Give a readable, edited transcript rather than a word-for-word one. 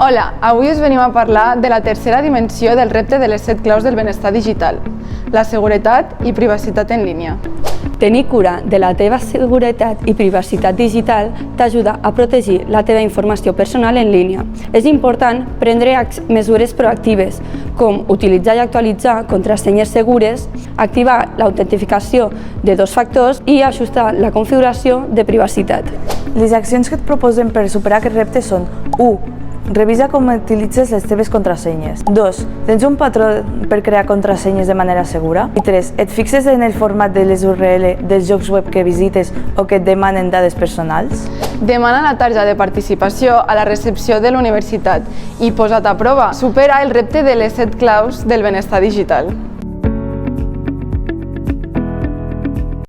Hola, avui us venim a parlar de la tercera dimensió del repte de les 7 claus del benestar digital, la seguretat i privacitat en línia. Tenir cura de la teva seguretat i privacitat digital t'ajuda a protegir la teva informació personal en línia. És important prendre mesures proactives, com utilitzar i actualitzar contrasenyes segures, activar l'autentificació de 2 factors i ajustar la configuració de privacitat. Les accions que et proposen per superar aquest repte són 1. Revisa com utilitzes les teves contrasenyes. 2. Tens un patró per crear contrasenyes de manera segura? I 3. Et fixes en el format de les URL dels llocs web que visites o que et demanen dades personals? Demana la tarja de participació a la recepció de la universitat i posa't a prova. Supera el repte de les 7 claus del benestar digital.